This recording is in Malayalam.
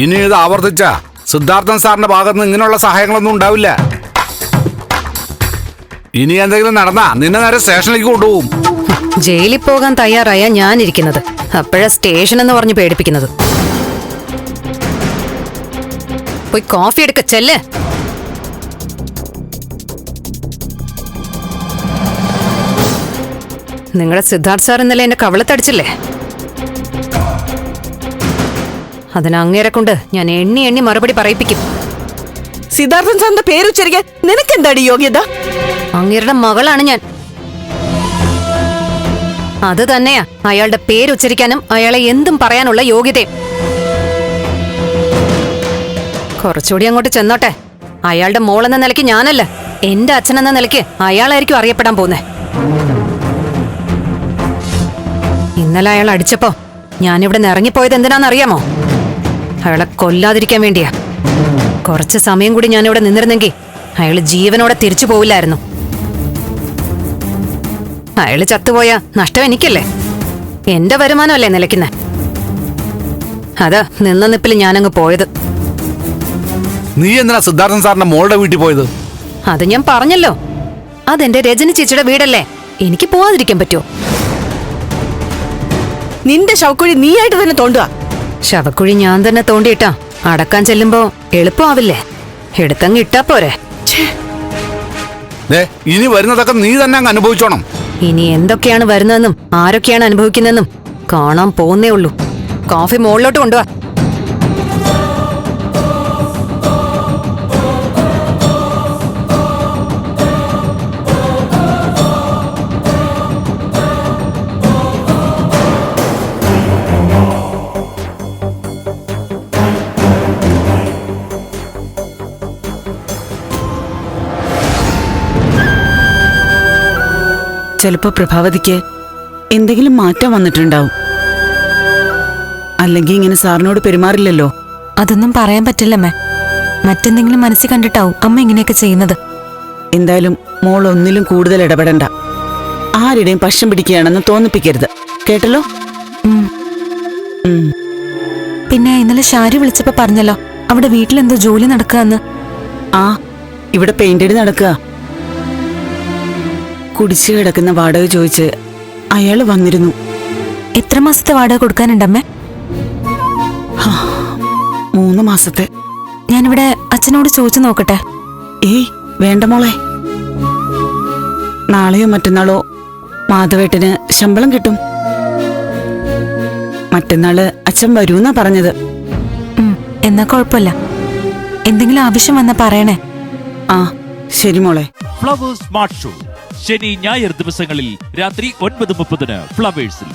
ഇനി ഇത് ആവർത്തിച്ച സിദ്ധാർത്ഥൻ സാറിന്റെ ഭാഗത്ത് നിന്ന് ഇങ്ങനെയുള്ള സഹായങ്ങളൊന്നും ഉണ്ടാവില്ല. ഇനി എന്തെങ്കിലും നടന്നാ നിന്നെ നേരെ സ്റ്റേഷനിലേക്ക് കൊണ്ടുപോകും. ജയിലിൽ പോകാൻ തയ്യാറായ ഞാനിരിക്കുന്നത്, അപ്പോഴാ സ്റ്റേഷൻ എന്ന് പറഞ്ഞ് പേടിപ്പിക്കുന്നത്. പോയി കോഫി എടുക്ക ചെല്ലേ. നിങ്ങളുടെ സിദ്ധാർത്ഥ് സാർ ഇന്നലെ എന്നെ കവളത്തടിച്ചില്ലേ? അതിനങ്ങേരെ കൊണ്ട് ഞാൻ എണ്ണി എണ്ണി മറുപടി പറയിപ്പിക്കും. സിദ്ധാർത്ഥൻ സാറിന്റെ പേരുച്ചരിക്കാൻ നിനക്കെന്താടി യോഗ്യത? അങ്ങേരുടെ മകളാണ് ഞാൻ. അത് തന്നെയാ അയാളുടെ പേരുച്ചരിക്കാനും അയാളെ എന്തും പറയാനുള്ള യോഗ്യതയും. കുറച്ചുകൂടി അങ്ങോട്ട് ചെന്നോട്ടെ. അയാളുടെ മോളെന്ന നിലയ്ക്ക് ഞാനല്ല, എന്റെ അച്ഛനെന്ന നിലയ്ക്ക് അയാളായിരിക്കും അറിയപ്പെടാൻ പോകുന്നേ. ഇന്നലെ അയാൾ അടിച്ചപ്പോ ഞാനിവിടെ നിന്ന് ഇറങ്ങിപ്പോയത് എന്തിനാണെന്നറിയാമോ? അയാളെ കൊല്ലാതിരിക്കാൻ വേണ്ടിയാ. കുറച്ച് സമയം കൂടി ഞാനിവിടെ നിന്നിരുന്നെങ്കിൽ അയാൾ ജീവനോടെ തിരിച്ചു പോവില്ലായിരുന്നു. അയാള് ചത്തുപോയ നഷ്ടം എനിക്കല്ലേ? എന്റെ വരുമാനമല്ലേ നിലയ്ക്കുന്നേ? അതാ നിന്ന നിപ്പിൽ ഞാനങ്ങ് പോയത്. നീ എന്തിനാ സിദ്ധാർത്ഥൻ സാറിന്റെ മോളുടെ വീട്ടിൽ പോയത്? അത് ഞാൻ പറഞ്ഞല്ലോ, അതെന്റെ രജനി ചേച്ചിയുടെ വീടല്ലേ, എനിക്ക് പോവാതിരിക്കാൻ പറ്റുമോ? നിന്റെ ശവക്കുഴി നീയായിട്ട് തന്നെ തോണ്ടുക. ശവക്കുഴി ഞാൻ തന്നെ തോണ്ടിയിട്ടാ അടക്കാൻ ചെല്ലുമ്പോ എളുപ്പമാവില്ലേ? എടുത്തങ്ങ് ഇട്ടാ പോരെ. ഇനി വരുന്നതൊക്കെ നീ തന്നെ അങ്ങ് അനുഭവിച്ചോണം. ഇനി എന്തൊക്കെയാണ് വരുന്നതെന്നും ആരൊക്കെയാണ് അനുഭവിക്കുന്നതെന്നും കാണാൻ പോകുന്നേ ഉള്ളൂ. കോഫി മുകളിലോട്ട് കൊണ്ടുവാ. ചിലപ്പോ പ്രഭാവതിക്ക് എന്തെങ്കിലും മാറ്റം വന്നിട്ടുണ്ടാവും. അല്ലെങ്കിൽ ഇങ്ങനെ സാറിനോട് പെരുമാറില്ലല്ലോ. അതൊന്നും പറയാൻ പറ്റില്ലമ്മേ. മറ്റെന്തെങ്കിലും മനസ്സിൽ കണ്ടിട്ടാവും അമ്മ ഇങ്ങനെയൊക്കെ ചെയ്യുന്നത്. എന്തായാലും മോൾ ഒന്നിലും കൂടുതൽ ഇടപെടണ്ട. ആരുടെയും പക്ഷം പിടിക്കുകയാണെന്ന് തോന്നിപ്പിക്കരുത്, കേട്ടല്ലോ? പിന്നെ ഇന്നലെ ഷാരി വിളിച്ചപ്പോ പറഞ്ഞല്ലോ അവിടെ വീട്ടിലെന്തോ ജോലി നടക്കുകയെന്ന്. ആ, ഇവിടെ പെയിന്റടി നടക്കുക. കുടിച്ചു കിടക്കുന്ന വാടക ചോദിച്ച് അയാള് വന്നിരുന്നു. എത്ര മാസത്തെ വാടക കൊടുക്കാനുണ്ടമ്മേ? 3 മാസത്തെ. ഞാനിവിടെ അച്ഛനോട് ചോദിച്ചു നോക്കട്ടെ. ഏയ് വേണ്ട മോളെ. നാളെയോ മറ്റന്നാളോ മാധവേട്ടന് ശമ്പളം കിട്ടും. മറ്റന്നാള് അച്ഛൻ വരൂന്നാ പറഞ്ഞത്. എന്നാ കുഴപ്പമില്ല. എന്തെങ്കിലും ആവശ്യം വന്നാ പറയണേ. ആ ശരി മോളെ. ഫ്ലവേഴ്സ് സ്മാർട്ട് ഷോ ശനി ഞായർ ദിവസങ്ങളിൽ രാത്രി 9:30 ഫ്ലവേഴ്സിൽ.